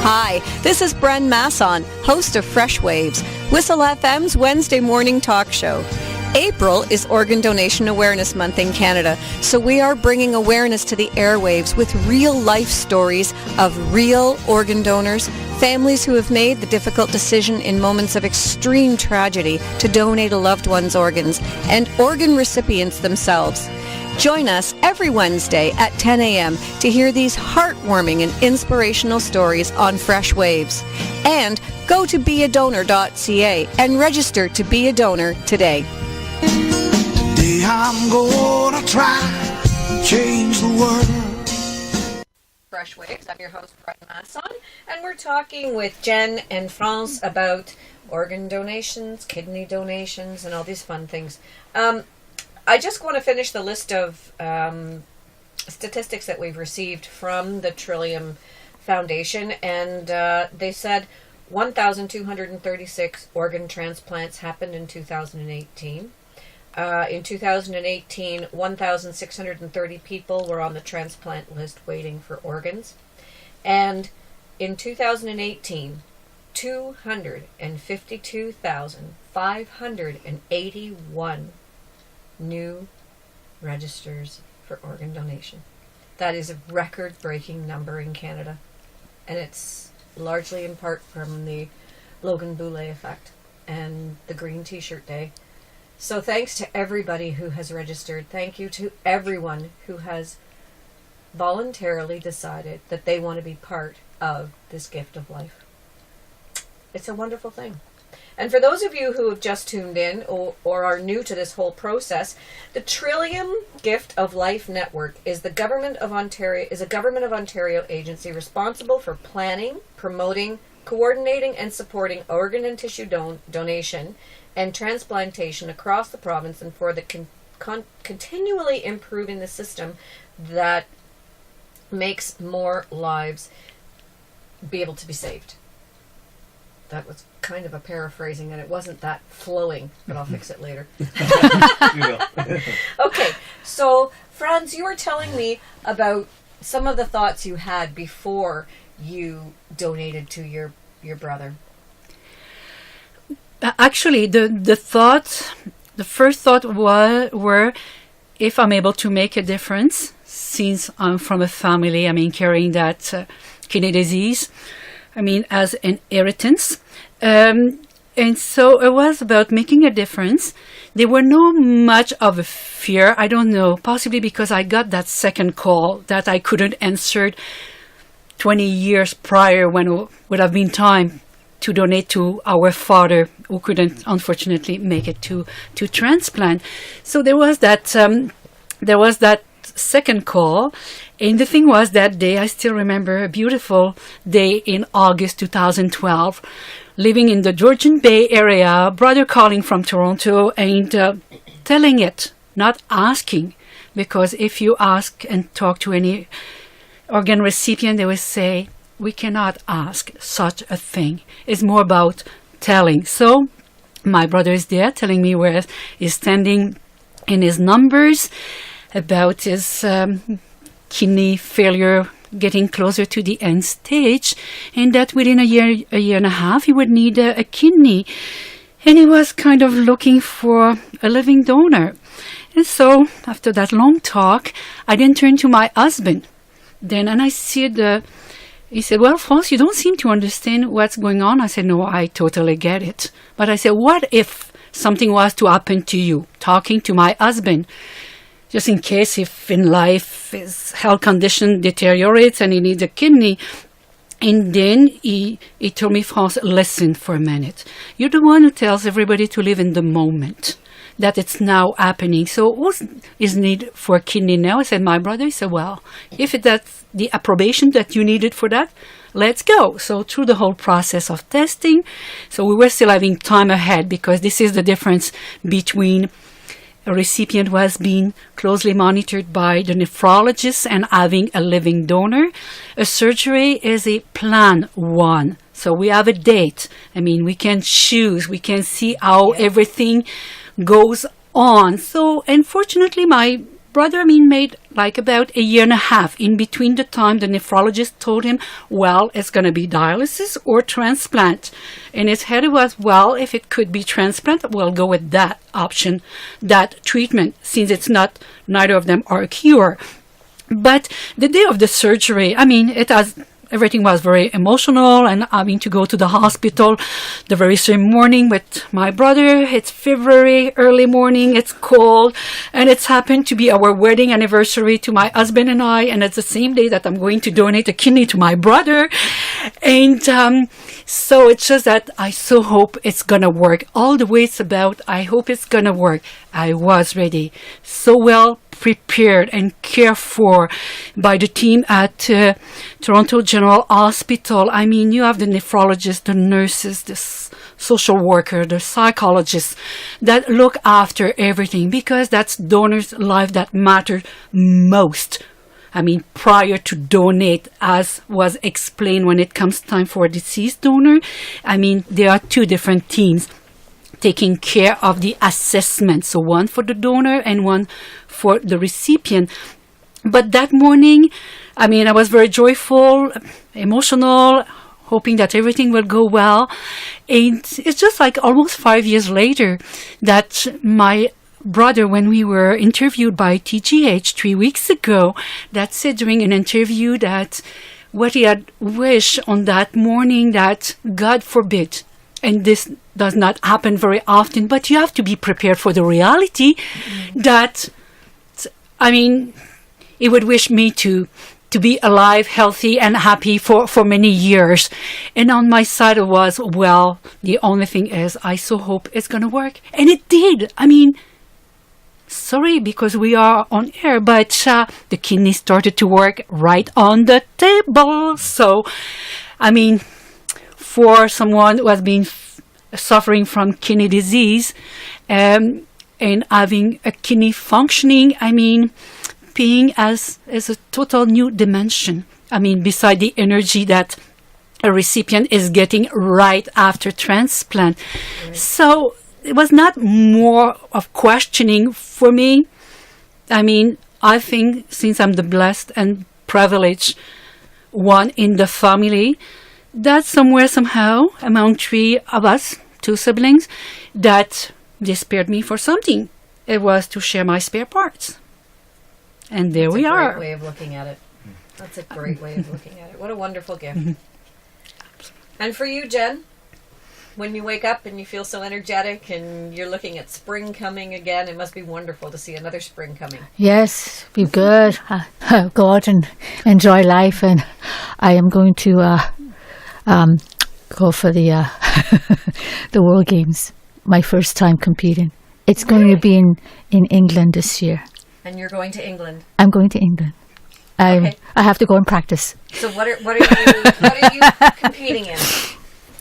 Hi, this is Bren Masson, host of Freshwaves, Whistle FM's Wednesday morning talk show. April is Organ Donation Awareness Month in Canada, so we are bringing awareness to the airwaves with real-life stories of real organ donors, families who have made the difficult decision in moments of extreme tragedy to donate a loved one's organs, and organ recipients themselves. Join us every Wednesday at 10 a.m. to hear these heartwarming and inspirational stories on Fresh Waves. And go to beadonor.ca and register to be a donor today. Today I'm gonna try to change the world. Fresh Waves, I'm your host, Bren Masson, and we're talking with Jen and France about organ donations, kidney donations, and all these fun things. I just want to finish the list of statistics that we've received from the Trillium Foundation, and they said 1,236 organ transplants happened in 2018. In 2018, 1,630 people were on the transplant list waiting for organs. And in 2018, 252,581 new registers for organ donation. That is a record-breaking number in Canada, and it's largely in part from the Logan Boulet effect and the Green T-shirt Day. So thanks to everybody who has registered. Thank you to everyone who has voluntarily decided that they want to be part of this gift of life. It's a wonderful thing. And for those of you who have just tuned in or are new to this whole process, the Trillium Gift of Life Network is a Government of Ontario agency responsible for planning, promoting, coordinating, and supporting organ and tissue donation and transplantation across the province, and for the continually improving the system that makes more lives be able to be saved. That was kind of a paraphrasing, and it wasn't that flowing, but I'll fix it later. Okay, so Franz, you were telling me about some of the thoughts you had before you donated to your brother. Actually, the first thought were if I'm able to make a difference, since I'm from a family, carrying that kidney disease, as an inheritance. And so it was about making a difference. There were no much of a fear. I don't know, possibly because I got that second call that I couldn't answer 20 years prior, when it would have been time to donate to our father, who couldn't unfortunately make it to transplant. So there was that second call. And the thing was, that day, I still remember a beautiful day in August 2012, living in the Georgian Bay area, brother calling from Toronto and telling it, not asking, because if you ask and talk to any organ recipient, they will say, we cannot ask such a thing. It's more about telling. So my brother is there telling me where he's standing in his numbers, about his kidney failure getting closer to the end stage, and that within a year and a half, he would need a kidney. And he was kind of looking for a living donor. And so, after that long talk, I then turned to my husband. And I said, he said, well, France, you don't seem to understand what's going on. I said, no, I totally get it. But I said, what if something was to happen to you? Talking to my husband. Just in case, if in life his health condition deteriorates and he needs a kidney. And then he told me, France, listen for a minute. You're the one who tells everybody to live in the moment, that it's now happening. So who is need for a kidney now? I said, my brother. He said, well, if that's the approbation that you needed for that, let's go. So through the whole process of testing, so we were still having time ahead, because this is the difference between a recipient who has been closely monitored by the nephrologist and having a living donor. A surgery is a plan one. So we have a date. We can choose. We can see how everything goes on. So unfortunately, my brother, I mean, made like about a year and a half in between the time the nephrologist told him, well, it's going to be dialysis or transplant. In his head it was, well, if it could be transplant, we'll go with that option, that treatment, since it's not, neither of them are a cure. But the day of the surgery, I mean, everything was very emotional, and having to go to the hospital the very same morning with my brother. It's February, early morning, it's cold, and it's happened to be our wedding anniversary to my husband and I, and it's the same day that I'm going to donate a kidney to my brother. And so it's just that I so hope it's gonna work. All the way it's about, I hope it's gonna work. I was ready, so well prepared and cared for by the team at Toronto General Hospital. I mean, you have the nephrologists, the nurses, the social worker, the psychologists that look after everything, because that's donor's life that matters most. I mean, prior to donate, as was explained when it comes time for a deceased donor, I mean, there are two different teams taking care of the assessment. So one for the donor and one for the recipient. But that morning, I mean, I was very joyful, emotional, hoping that everything will go well. And it's just like almost 5 years later that my brother, when we were interviewed by TGH 3 weeks ago, that said during an interview that what he had wished on that morning, that God forbid, and this does not happen very often, but you have to be prepared for the reality that, I mean, he would wish me to be alive, healthy, and happy for many years. And on my side it was, well, the only thing is, I so hope it's going to work. And it did. I mean, sorry, because we are on air, but the kidney started to work right on the table. So, I mean, for someone who has been suffering from kidney disease and having a kidney functioning, I mean, being as a total new dimension. I mean, beside the energy that a recipient is getting right after transplant. Right. So it was not more of questioning for me. I mean, I think since I'm the blessed and privileged one in the family, that somewhere, somehow, among three of us, two siblings, that they spared me for something. It was to share my spare parts. And there we are. That's a great way of looking at it. That's a great way of looking at it. What a wonderful gift. And for you, Jen, when you wake up and you feel so energetic and you're looking at spring coming again, it must be wonderful to see another spring coming. Yes, be good. Go out and enjoy life. And I am going to go for the the World Games. My first time competing. It's going to be in England this year. And you're going to England? I'm going to England. I have to go and practice. So what are you competing in?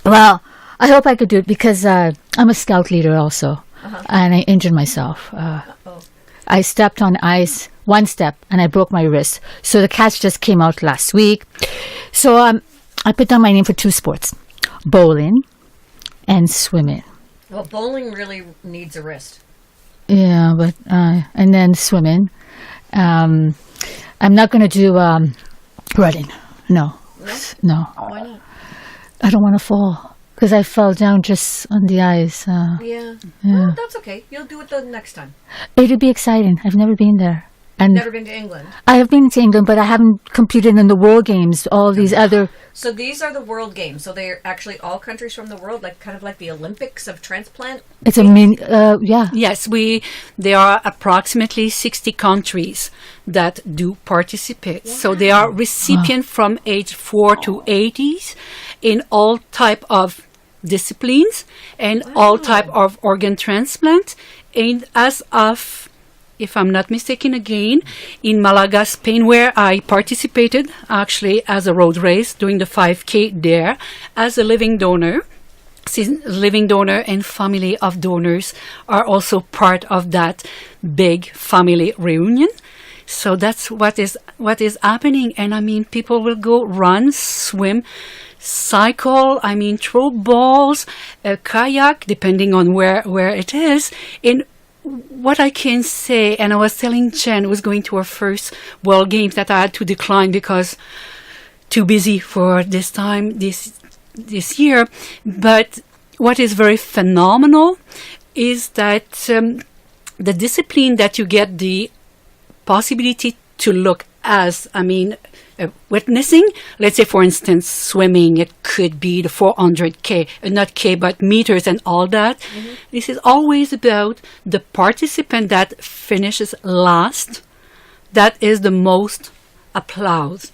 Well, I hope I could do it because I'm a scout leader also, and I injured myself. I stepped on ice, one step, and I broke my wrist. So the cast just came out last week. So I put down my name for two sports, bowling and swimming. Well, bowling really needs a wrist. Yeah, but and then swimming. I'm not going to do running. No. Why not? I don't want to fall because I fell down just on the ice. Yeah. Well, that's okay. You'll do it the next time. It'll be exciting. I've never been there. And never been to England? I have been to England, but I haven't competed in the World Games. All these other. So these are the World Games. So they're actually all countries from the world, like kind of like the Olympics of transplant. It's a mini. Yeah. Yes, there are approximately 60 countries that do participate. Wow. So they are recipients from age 4 to 80s in all type of disciplines and all type of organ transplant. And as of, if I'm not mistaken again, in Malaga, Spain, where I participated actually as a road race doing the 5K there as a living donor. Living donor and family of donors are also part of that big family reunion. So that's what is happening. And I mean, people will go run, swim, cycle, I mean, throw balls, kayak, depending on where it is. And what I can say, and I was telling Jen, who was going to her first World Games, that I had to decline because too busy for this time this year. But what is very phenomenal is that the discipline that you get the possibility to look as, witnessing, let's say, for instance, swimming, it could be the 400K, not K, but meters and all that. Mm-hmm. This is always about the participant that finishes last. That is the most applause,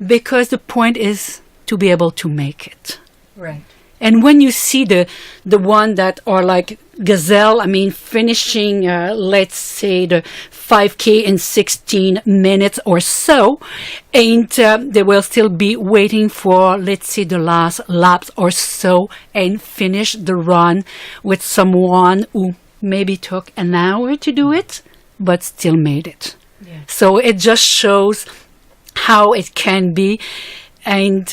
because the point is to be able to make it. Right. And when you see the one that are like gazelle, finishing, let's say, the 5K in 16 minutes or so, and they will still be waiting for, let's say, the last laps or so, and finish the run with someone who maybe took an hour to do it, but still made it. Yeah. So it just shows how it can be, and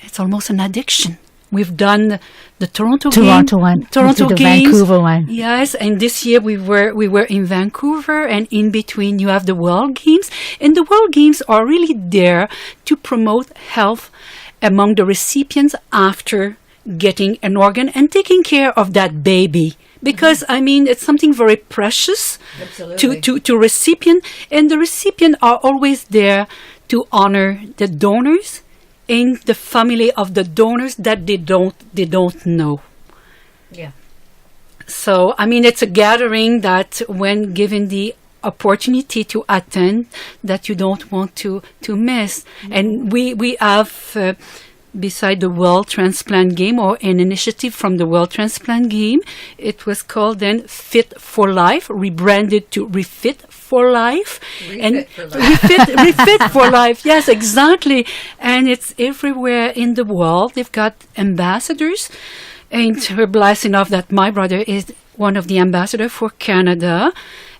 it's almost an addiction. We've done the Toronto one, Toronto the Games, Vancouver one. Yes, and this year we were in Vancouver, and in between you have the World Games, and the World Games are really there to promote health among the recipients after getting an organ and taking care of that baby. Because, it's something very precious to recipient, and the recipient are always there to honor the donors and the family of the donors that they don't know. Yeah. So, it's a gathering that when given the opportunity to attend, that you don't want to miss. Mm-hmm. And we have... beside the World Transplant Game, or an initiative from the World Transplant Game, it was called then Fit for Life, rebranded to Refit for Life. Refit for Life, yes, exactly. And it's everywhere in the world. They've got ambassadors, and we're blessed enough that my brother is one of the ambassadors for Canada,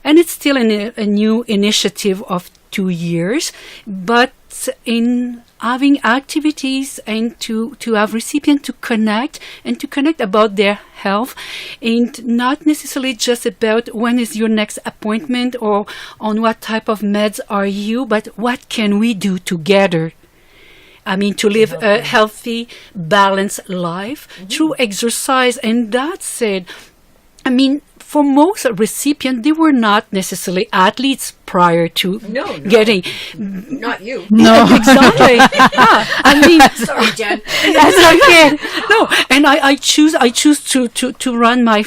and it's still a new initiative of 2 years, but in having activities and to have recipients to connect about their health, and not necessarily just about when is your next appointment or on what type of meds are you, but what can we do together? To live a healthy, balanced life through exercise. And that said, for most recipients, they were not necessarily athletes prior to getting. Not you. No, exactly. Sorry, Jen. That's okay. No, and I choose to run my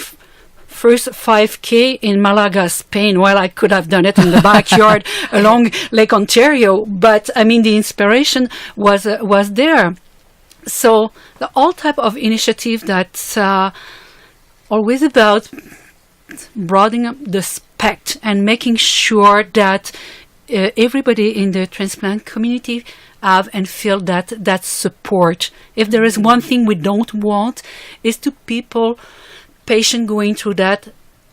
first 5K in Malaga, Spain. Well, I could have done it in the backyard along Lake Ontario, but the inspiration was there. So all type of initiative that's always about broadening up the spectrum and making sure that everybody in the transplant community have and feel that support. If there is one thing we don't want, is to patient going through that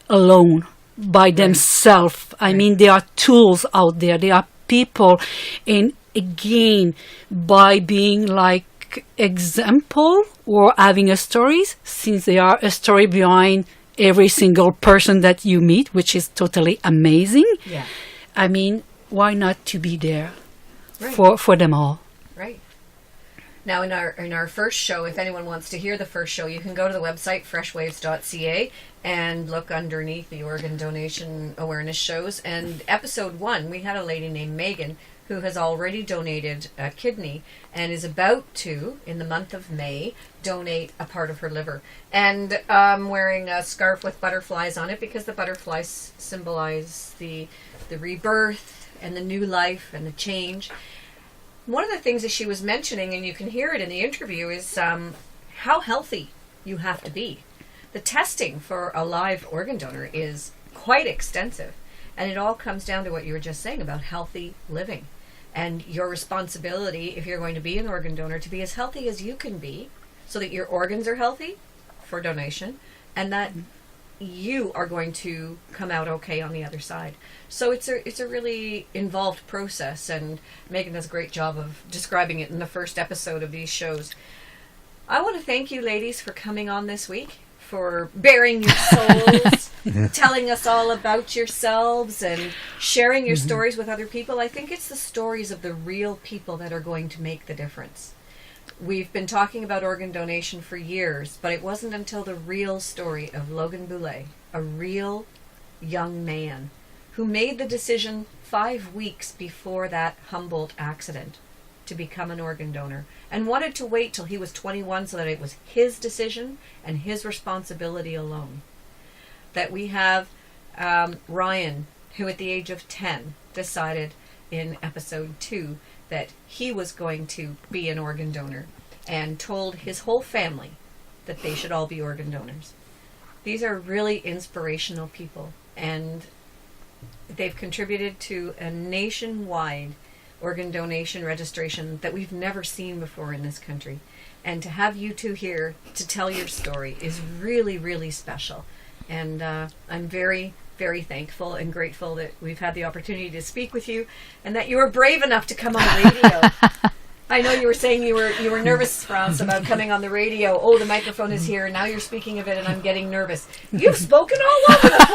alone by themselves. There are tools out there. There are people, and again, by being like example or having a stories, since they are a story behind every single person that you meet, which is totally amazing. Yeah. Why not to be there for them all? Right. Now, in our first show, if anyone wants to hear the first show, you can go to the website freshwaves.ca and look underneath the organ donation awareness shows. And episode 1, we had a lady named Megan who has already donated a kidney and is about to, in the month of May, donate a part of her liver. And I'm wearing a scarf with butterflies on it because the butterflies symbolize the rebirth and the new life and the change. One of the things that she was mentioning, and you can hear it in the interview, is how healthy you have to be. The testing for a live organ donor is quite extensive. And it all comes down to what you were just saying about healthy living and your responsibility, if you're going to be an organ donor, to be as healthy as you can be so that your organs are healthy for donation and that you are going to come out okay on the other side. So it's a really involved process, and Megan does a great job of describing it in the first episode of these shows. I want to thank you ladies for coming on this week, for bearing your souls, telling us all about yourselves and sharing your stories with other people. I think it's the stories of the real people that are going to make the difference. We've been talking about organ donation for years, but it wasn't until the real story of Logan Boulay, a real young man who made the decision 5 weeks before that Humboldt accident to become an organ donor and wanted to wait till he was 21 so that it was his decision and his responsibility alone. That we have Ryan, who at the age of 10 decided in episode 2 that he was going to be an organ donor and told his whole family that they should all be organ donors. These are really inspirational people, and they've contributed to a nationwide organ donation registration that we've never seen before in this country. And to have you two here to tell your story is really, really special. And I'm very, very thankful and grateful that we've had the opportunity to speak with you and that you were brave enough to come on radio. I know you were saying you were nervous, Franz, about coming on the radio. Oh, the microphone is here, and now you're speaking of it, and I'm getting nervous. You've spoken all over the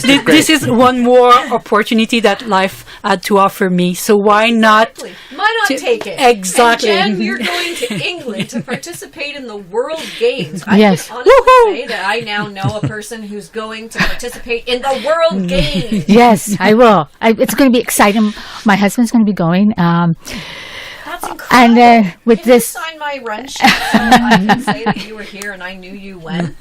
place. This is one more opportunity that life had to offer me, so why not? Exactly. Why not take it? Exactly. And Jen, you're going to England to participate in the World Games. Yes. I can honestly say that I now know a person who's going to participate in the World Games. Yes, I will. It's going to be exciting. My husband's going to be going. That's incredible. And with Can this, you sign my run sheet so I can say that you were here and I knew you when?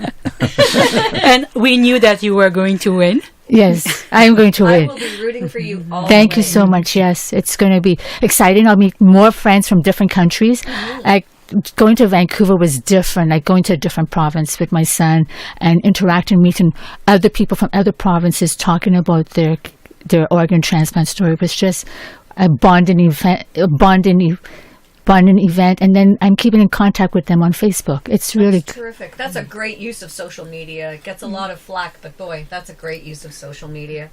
And we knew that you were going to win. yes, I am going to I win. will be rooting for you all Thank the you way. so much. Yes, it's going to be exciting. I'll meet more friends from different countries. Like going to Vancouver was different. Like going to a different province with my son and interacting, meeting other people from other provinces, talking about their organ transplant story was just a bonding event. And then I'm keeping in contact with them on Facebook. It's really That's terrific. That's a great use of social media. It gets a lot of flack, but boy, that's a great use of social media.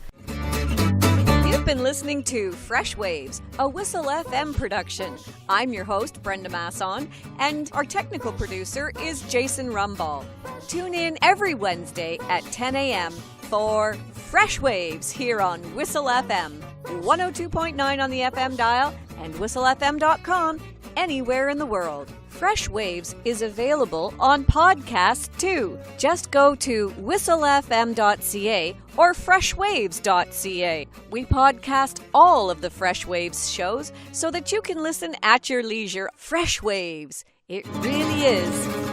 You've been listening to Fresh Waves, a Whistle FM production. I'm your host, Bren Masson, and our technical producer is Jason Rumball. Tune in every Wednesday at 10 a.m. for Fresh Waves here on Whistle FM, 102.9 on the FM dial and whistlefm.com anywhere in the world. Fresh Waves is available on podcast too. Just go to whistlefm.ca or freshwaves.ca. We podcast all of the Fresh Waves shows so that you can listen at your leisure. Fresh Waves. It really is